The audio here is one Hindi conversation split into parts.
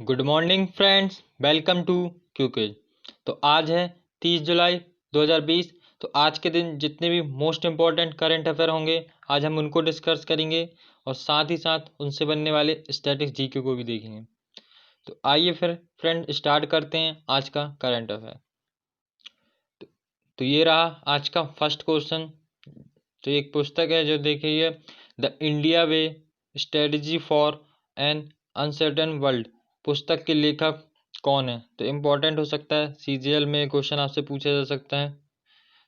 Good morning friends, welcome to Q quiz. तो आज है 30 जुलाई 2020। तो आज के दिन जितने भी मोस्ट इम्पॉर्टेंट करंट अफेयर होंगे आज हम उनको डिस्कस करेंगे और साथ ही साथ उनसे बनने वाले स्टैटिक्स जीके को भी देखेंगे। तो आइए फिर फ्रेंड स्टार्ट करते हैं आज का करंट अफेयर। तो ये रहा आज का फर्स्ट क्वेश्चन। तो एक पुस्तक है जो देखिए, the India way strategy for an uncertain world. पुस्तक के लेखक कौन है? तो इम्पोर्टेंट हो सकता है, सीजीएल में क्वेश्चन आपसे पूछा जा सकता है।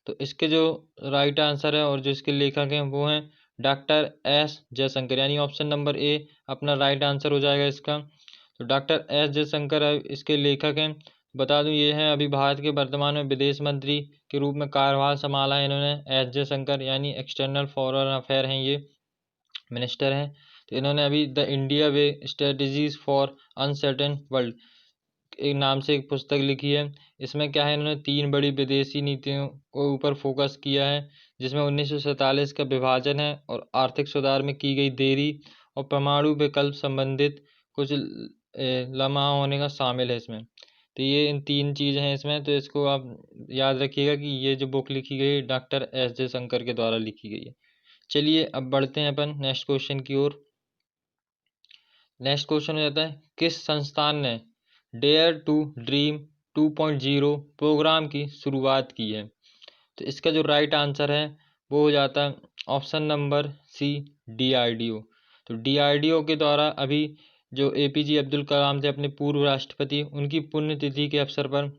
तो इसके जो राइट आंसर है और जो इसके लेखक हैं वो हैं डॉक्टर एस जयशंकर, यानी ऑप्शन नंबर ए अपना राइट आंसर हो जाएगा इसका। तो डॉक्टर एस जयशंकर इसके लेखक हैं। बता दूं ये हैं अभी भारत के वर्तमान में विदेश मंत्री के रूप में कार्यभार संभाला है इन्होंने। एस जयशंकर यानी एक्सटर्नल फॉरेन अफेयर हैं, ये मिनिस्टर हैं। तो इन्होंने अभी the India way strategies for uncertain world एक नाम से एक पुस्तक लिखी है। इसमें क्या है, इन्होंने 3 बड़ी विदेशी नीतियों को ऊपर फोकस किया है, जिसमें 1947 का विभाजन है और आर्थिक सुधार में की गई देरी और परमाणु विकल्प संबंधित कुछ लम्हा होने का शामिल है इसमें। तो ये इन 3 चीज़ें हैं इसमें। तो इसको आप याद रखिएगा कि ये जो बुक लिखी गई है डॉक्टर एस जयशंकर के द्वारा लिखी गई है। चलिए अब बढ़ते हैं अपन नेक्स्ट क्वेश्चन की ओर। नेक्स्ट क्वेश्चन हो जाता है, किस संस्थान ने डेयर टू ड्रीम 2.0 प्रोग्राम की शुरुआत की है? तो इसका जो राइट आंसर है वो हो जाता है ऑप्शन नंबर सी, डीआरडीओ। तो डीआरडीओ के द्वारा अभी जो एपीजे अब्दुल कलाम थे अपने पूर्व राष्ट्रपति, उनकी पुण्यतिथि के अवसर पर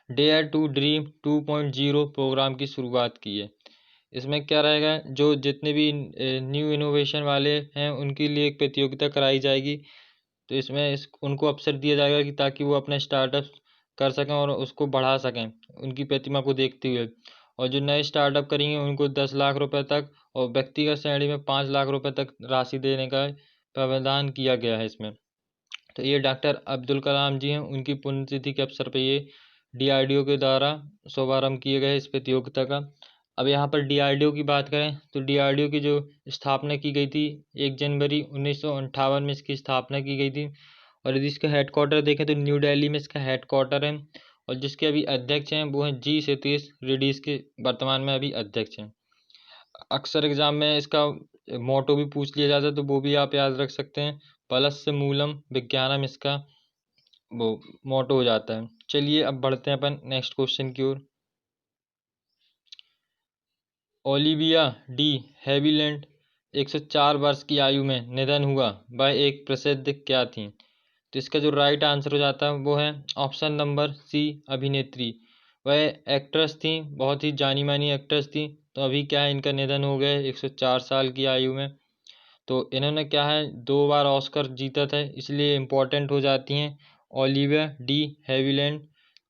डेयर टू ड्रीम 2.0 प्रोग्राम की शुरुआत की है। इसमें क्या रहेगा, जो जितने भी न्यू इनोवेशन वाले हैं उनके लिए एक प्रतियोगिता कराई जाएगी। तो इसमें उनको अवसर दिया जाएगा कि ताकि वो अपने स्टार्टअप कर सकें और उसको बढ़ा सकें उनकी प्रतिमा को देखते हुए। और जो नए स्टार्टअप करेंगे उनको 10 लाख रुपए तक और व्यक्तिगत श्रेणी में 5 लाख रुपए तक राशि देने का प्रावधान किया गया है इसमें। तो ये डॉक्टर अब्दुल कलाम जी हैं, उनकी पुण्यतिथि के अवसर पर ये डीआरडीओ के द्वारा शुभारंभ किए गए इस प्रतियोगिता का। अब यहाँ पर डीआरडीओ की बात करें तो डीआरडीओ की जो स्थापना की गई थी 1 जनवरी 1958 में इसकी स्थापना की गई थी। और यदि इसका हेडक्वार्टर देखें तो न्यू दिल्ली में इसका हेडक्वार्टर है। और जिसके अभी अध्यक्ष हैं वो हैं जी सतीश रेड्डी, इसके वर्तमान में अभी अध्यक्ष हैं। अक्सर एग्जाम में इसका मोटो भी पूछ लिया जाता है, तो वो भी आप याद रख सकते हैं, पलस्य मूलम विज्ञानम, इसका वो मोटो हो जाता है। चलिए अब बढ़ते हैं अपन नेक्स्ट क्वेश्चन की ओर। ओलिविया डी हैविलैंड 104 वर्ष की आयु में निधन हुआ। वह एक प्रसिद्ध क्या थी? तो इसका जो राइट आंसर हो जाता है वो है ऑप्शन नंबर सी, अभिनेत्री। वह एक्ट्रेस थी, बहुत ही जानी मानी एक्ट्रेस थी। तो अभी क्या है, इनका निधन हो गया 104 साल की आयु में। तो इन्होंने क्या है 2 बार ऑस्कर जीता था, इसलिए इम्पोर्टेंट हो जाती हैं ओलिविया डी हैविलैंड।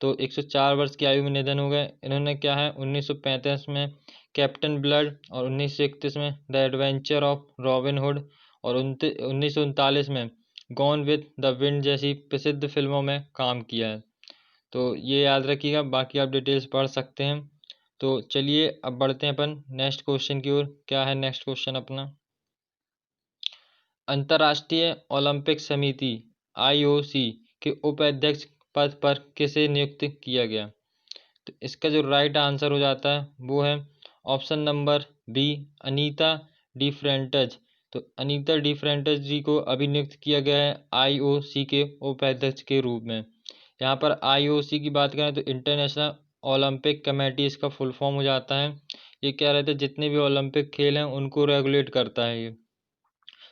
तो 104 वर्ष की आयु में निधन हो गए। इन्होंने क्या है 1935 में कैप्टन ब्लड और 1931 में the adventure of robin hood और 1939 में गॉन विद द विंड जैसी प्रसिद्ध फिल्मों में काम किया है। तो ये याद रखिएगा, बाकी आप डिटेल्स पढ़ सकते हैं। तो चलिए अब बढ़ते हैं अपन नेक्स्ट क्वेश्चन की ओर। क्या है नेक्स्ट क्वेश्चन अपना, अंतर्राष्ट्रीय ओलंपिक समिति आईओसी के उपाध्यक्ष पद पर किसे नियुक्त किया गया? तो इसका जो राइट आंसर हो जाता है वो है option number B, Anita DeFrantz. तो अनीता डी फ्रेंटज जी को अभी नियुक्त किया गया है आईओसी के उपाध्यक्ष के रूप में। यहाँ पर आईओसी की बात करें तो इंटरनेशनल ओलंपिक कमेटी इसका फुल फॉर्म हो जाता है। ये क्या रहता है, जितने भी ओलंपिक खेल हैं उनको रेगुलेट करता है ये।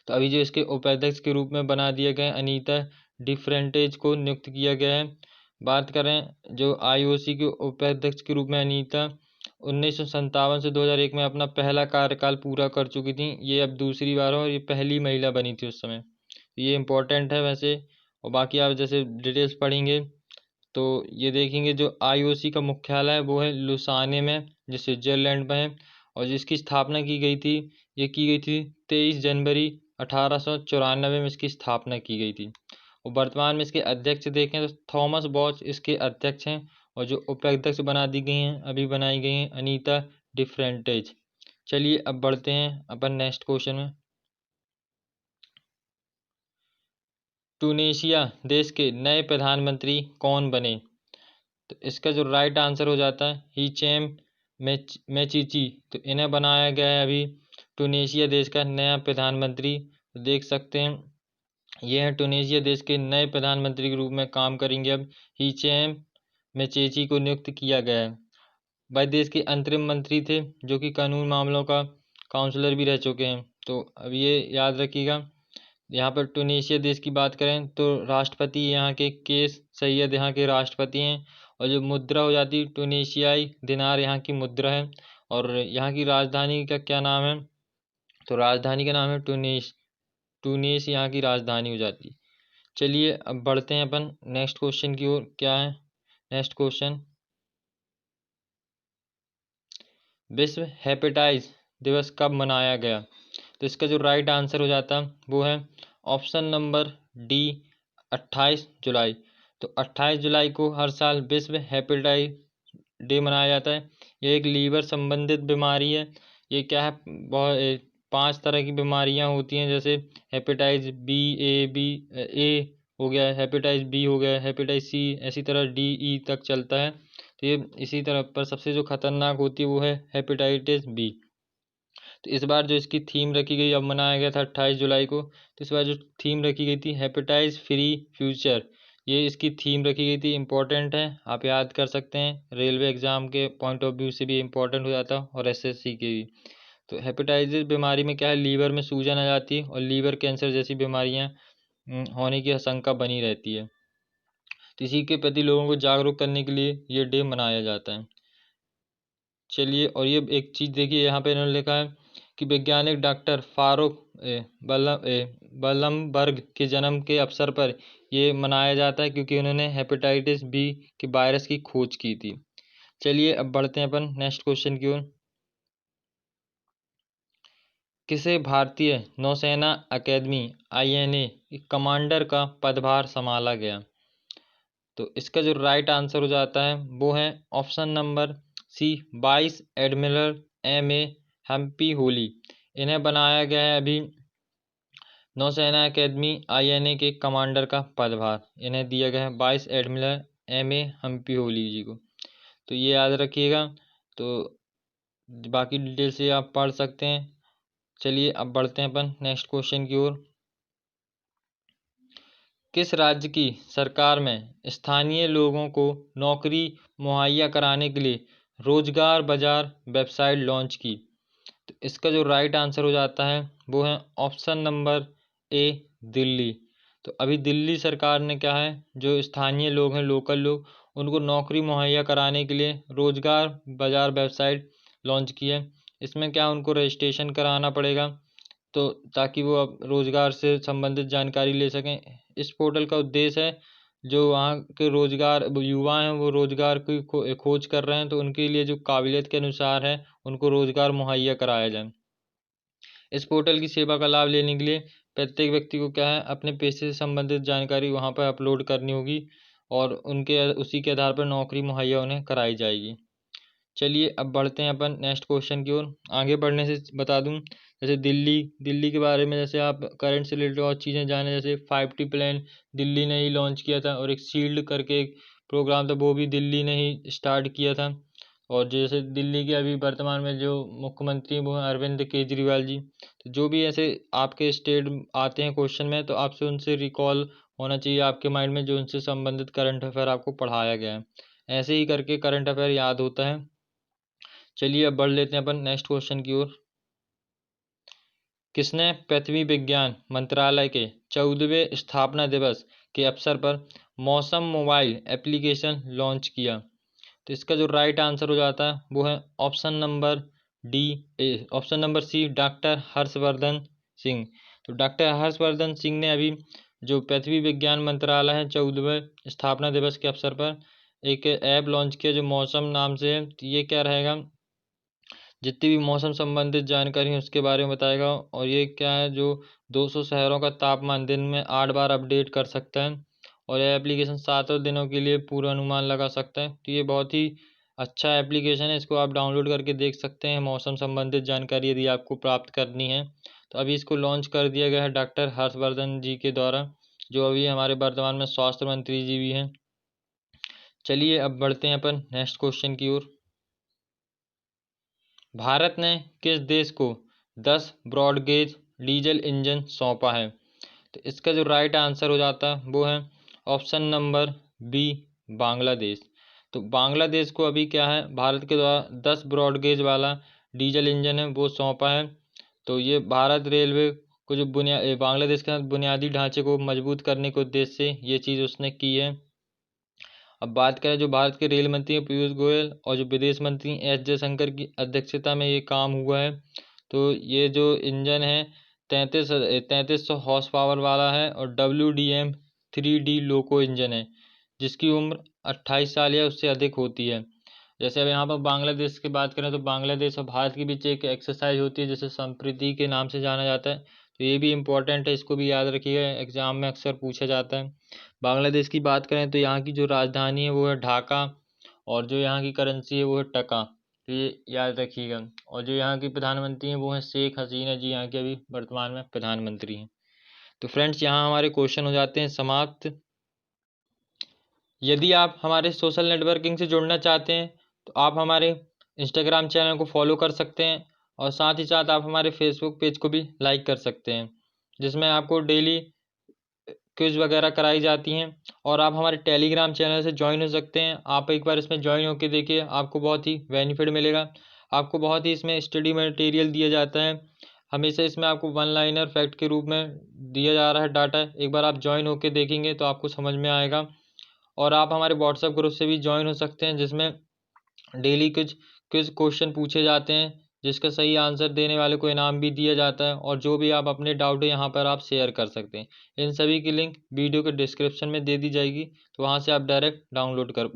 तो अभी जो इसके उपाध्यक्ष के रूप में बना दिए गए अनीता डिफरेंटेज को नियुक्त किया गया है। बात करें जो आईओसी के उपाध्यक्ष के रूप में अनीता 1957 से 2001 में अपना पहला कार्यकाल पूरा कर चुकी थी। ये अब दूसरी बार है और ये पहली महिला बनी थी उस समय। ये इम्पोर्टेंट है वैसे। और बाकी आप जैसे डिटेल्स पढ़ेंगे तो ये देखेंगे जो आईओसी का मुख्यालय है वो है लुसाने में, जो स्विट्जरलैंड में है। और जिसकी स्थापना की गई थी, ये की गई थी 23 जनवरी 1894 में इसकी स्थापना की गई थी। और वर्तमान में इसके अध्यक्ष देखें तो थॉमस बॉच इसके अध्यक्ष हैं। और जो उपाध्यक्ष बना दी गई हैं अभी बनाई गई हैं अनीता डिफ्रेंटेज। चलिए अब बढ़ते हैं अपन नेक्स्ट क्वेश्चन में। टूनेशिया देश के नए प्रधानमंत्री कौन बने? तो इसका जो राइट आंसर हो जाता है हीचेम मेचीची। तो इन्हें बनाया गया है अभी टूनेशिया देश का नया प्रधानमंत्री। तो देख सकते हैं ये है टूनेशिया देश के नए प्रधानमंत्री के रूप में काम करेंगे अब हीचेम मेचेची को नियुक्त किया गया है। वह देश के अंतरिम मंत्री थे जो कि कानून मामलों का काउंसलर भी रह चुके हैं। तो अब ये याद रखिएगा। यहाँ पर टूनेशिया देश की बात करें तो राष्ट्रपति यहाँ के केस सैयद यहाँ के राष्ट्रपति हैं। और जो मुद्रा हो जाती है टूनेशियाई दिनार यहाँ की मुद्रा है। और यहाँ की राजधानी का क्या नाम है? तो राजधानी का नाम है टूनेस। टूनेस यहाँ की राजधानी हो जाती है। चलिए अब बढ़ते हैं अपन नेक्स्ट क्वेश्चन की ओर। क्या है नेक्स्ट क्वेश्चन? विश्व हेपेटाइटिस दिवस कब मनाया गया? तो इसका जो राइट आंसर हो जाता है वो है ऑप्शन नंबर डी 28 जुलाई। तो 28 जुलाई को हर साल विश्व हेपेटाइटिस डे मनाया जाता है। ये एक लीवर संबंधित बीमारी है। ये क्या है, बहुत 5 तरह की बीमारियां होती हैं, जैसे हेपेटाइटिस ए हो गया, हेपेटाइटिस बी हो गया, हेपेटाइटिस सी, ऐसी तरह डी ई तक चलता है। तो ये इसी तरह पर सबसे जो खतरनाक होती है वो है हेपेटाइटिस बी। तो इस बार जो इसकी थीम रखी गई, अब मनाया गया था 28 जुलाई को, तो इस बार जो थीम रखी गई थी हेपेटाइटिस फ्री फ्यूचर, ये इसकी थीम रखी गई थी। इम्पोर्टेंट है, आप याद कर सकते हैं। रेलवे एग्जाम के पॉइंट ऑफ व्यू से भी इम्पोर्टेंट हो जाता है और एसएससी के भी। तो हेपेटाइटिस बीमारी में क्या है, लीवर में सूजन आ जाती है और लीवर कैंसर जैसी बीमारियां होने की आशंका बनी रहती है। तो इसी के प्रति लोगों को जागरूक करने के लिए ये डे मनाया जाता है। चलिए, और ये एक चीज़ देखिए, यहाँ पे इन्होंने लिखा है कि वैज्ञानिक डॉक्टर फारूक बलमबर्ग के जन्म के अवसर पर ये मनाया जाता है क्योंकि उन्होंने हेपेटाइटिस बी के वायरस की खोज की थी। चलिए अब बढ़ते हैं अपन नेक्स्ट क्वेश्चन की ओर। किसे भारतीय नौसेना अकेदमी INA कमांडर का पदभार संभाला गया? तो इसका जो राइट आंसर हो जाता है वो है option number C vice admiral MA Hampiholi. इन्हें बनाया गया है अभी नौसेना अकेदमी INA के कमांडर का पदभार इन्हें दिया गया है vice admiral MA Hampiholi ji को। तो ये याद रखिएगा। तो बाकी डिटेल से आप पढ़ सकते हैं। चलिए अब बढ़ते हैं अपन नेक्स्ट क्वेश्चन की ओर। किस राज्य की सरकार में स्थानीय लोगों को नौकरी मुहैया कराने के लिए रोजगार बाजार वेबसाइट लॉन्च की? तो इसका जो राइट आंसर हो जाता है वो है ऑप्शन नंबर ए दिल्ली। तो अभी दिल्ली सरकार ने क्या है, जो स्थानीय लोग हैं, लोकल लोग, उनको नौकरी मुहैया कराने के लिए रोजगार बाजार वेबसाइट लॉन्च की है। इसमें क्या उनको रजिस्ट्रेशन कराना पड़ेगा, तो ताकि वो अब रोजगार से संबंधित जानकारी ले सकें। इस पोर्टल का उद्देश्य है जो वहाँ के रोजगार युवा हैं वो रोजगार की खोज कर रहे हैं, तो उनके लिए जो काबिलियत के अनुसार है उनको रोजगार मुहैया कराया जाए। इस पोर्टल की सेवा का लाभ लेने के लिए प्रत्येक व्यक्ति को क्या है, अपने पेशे से संबंधित जानकारी वहाँ पर अपलोड करनी होगी और उनके उसी के आधार पर नौकरी मुहैया उन्हें कराई जाएगी। चलिए अब बढ़ते हैं अपन नेक्स्ट क्वेश्चन की ओर। आगे बढ़ने से बता दूं, जैसे दिल्ली के बारे में, जैसे आप करंट से रिलेटेड और चीज़ें जाने, जैसे 5T प्लान दिल्ली ने ही लॉन्च किया था और एक शील्ड करके एक प्रोग्राम था वो भी दिल्ली ने ही स्टार्ट किया था। और जैसे दिल्ली के अभी वर्तमान में जो मुख्यमंत्री हैं वो हैं अरविंद केजरीवाल जी। तो जो भी ऐसे आपके स्टेट आते हैं क्वेश्चन में, तो आपसे उनसे रिकॉल होना चाहिए आपके माइंड में, जो उनसे संबंधित करंट अफेयर आपको पढ़ाया गया है। ऐसे ही करके करंट अफेयर याद होता है। चलिए अब बढ़ लेते हैं अपन नेक्स्ट क्वेश्चन की ओर। किसने पृथ्वी विज्ञान मंत्रालय के 14वें स्थापना दिवस के अवसर पर मौसम मोबाइल एप्लीकेशन लॉन्च किया? तो इसका जो राइट आंसर हो जाता है वो है option number option number C doctor Harshvardhan Singh. तो डॉक्टर हर्षवर्धन सिंह ने अभी जो पृथ्वी विज्ञान मंत्रालय है 14वें स्थापना दिवस के अवसर पर एक ऐप लॉन्च किया जो मौसम नाम से है। तो ये क्या रहेगा, जितनी भी मौसम संबंधित जानकारी है उसके बारे में बताएगा। और ये क्या है, जो 200 शहरों का तापमान दिन में 8 बार अपडेट कर सकता है और यह एप्लीकेशन 7 दिनों के लिए पूरा अनुमान लगा सकता है। तो ये बहुत ही अच्छा एप्लीकेशन है, इसको आप डाउनलोड करके देख सकते हैं मौसम संबंधित जानकारी यदि आपको प्राप्त करनी है। तो अभी इसको लॉन्च कर दिया गया है डॉक्टर हर्षवर्धन जी के द्वारा, जो अभी हमारे वर्तमान में स्वास्थ्य मंत्री जी भी हैं। चलिए अब बढ़ते हैं अपन नेक्स्ट क्वेश्चन की ओर। भारत ने किस देश को 10 ब्रॉडगेज डीजल इंजन सौंपा है? तो इसका जो राइट आंसर हो जाता है वो है ऑप्शन नंबर बी, बांग्लादेश। तो बांग्लादेश को अभी क्या है, भारत के द्वारा 10 ब्रॉडगेज वाला डीजल इंजन है वो सौंपा है। तो ये भारत रेलवे को जो बांग्लादेश के साथ बुनियादी ढांचे को मजबूत करने के उद्देश्य से ये चीज़ उसने की है। अब बात करें जो भारत के रेल मंत्री हैं पीयूष गोयल और जो विदेश मंत्री एस जयशंकर की अध्यक्षता में ये काम हुआ है। तो ये जो इंजन है 3300 हॉर्स पावर वाला है और WDM 3D लोको इंजन है, जिसकी उम्र 28 साल या उससे अधिक होती है। जैसे अब यहाँ पर बांग्लादेश की बात करें तो बांग्लादेश और भारत के बीच एक एक्सरसाइज होती है जिसे संप्रीति के नाम से जाना जाता है। तो ये भी इम्पोर्टेंट है, इसको भी याद रखिएगा, एग्जाम में अक्सर पूछा जाता है। बांग्लादेश की बात करें तो यहाँ की जो राजधानी है वो है ढाका और जो यहाँ की करेंसी है वो है टका। तो ये याद रखिएगा। और जो यहाँ की प्रधानमंत्री हैं वो हैं शेख हसीना जी, यहाँ के अभी वर्तमान में प्रधानमंत्री हैं। तो फ्रेंड्स यहाँ हमारे क्वेश्चन हो जाते हैं समाप्त। यदि आप हमारे सोशल नेटवर्किंग से जुड़ना चाहते हैं तो आप हमारे इंस्टाग्राम चैनल को फॉलो कर सकते हैं और साथ ही साथ आप हमारे फेसबुक पेज को भी लाइक कर सकते हैं, जिसमें आपको डेली क्विज वगैरह कराई जाती हैं। और आप हमारे टेलीग्राम चैनल से ज्वाइन हो सकते हैं। आप एक बार इसमें ज्वाइन होकर देखिए, आपको बहुत ही बेनिफिट मिलेगा। आपको बहुत ही इसमें स्टडी मटेरियल दिया जाता है। हमेशा इसमें आपको वन लाइनर फैक्ट के रूप में दिया जा रहा है डाटा। एक बार आप ज्वाइन होकर देखेंगे तो आपको समझ में आएगा। और आप हमारे व्हाट्सएप ग्रुप से भी ज्वाइन हो सकते हैं, जिसमें डेली कुछ कुछ क्वेश्चन पूछे जाते हैं, जिसका सही आंसर देने वाले को इनाम भी दिया जाता है। और जो भी आप अपने डाउट है यहाँ पर आप शेयर कर सकते हैं। इन सभी की लिंक वीडियो के डिस्क्रिप्शन में दे दी जाएगी, तो वहाँ से आप डायरेक्ट डाउनलोड कर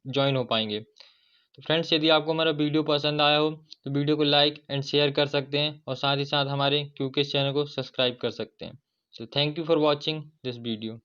ज्वाइन हो पाएंगे। तो फ्रेंड्स यदि आपको हमारा वीडियो पसंद आया हो तो वीडियो को लाइक एंड शेयर कर सकते हैं और साथ ही साथ हमारे क्यूके चैनल को सब्सक्राइब कर सकते हैं। तो thank you for watching this video.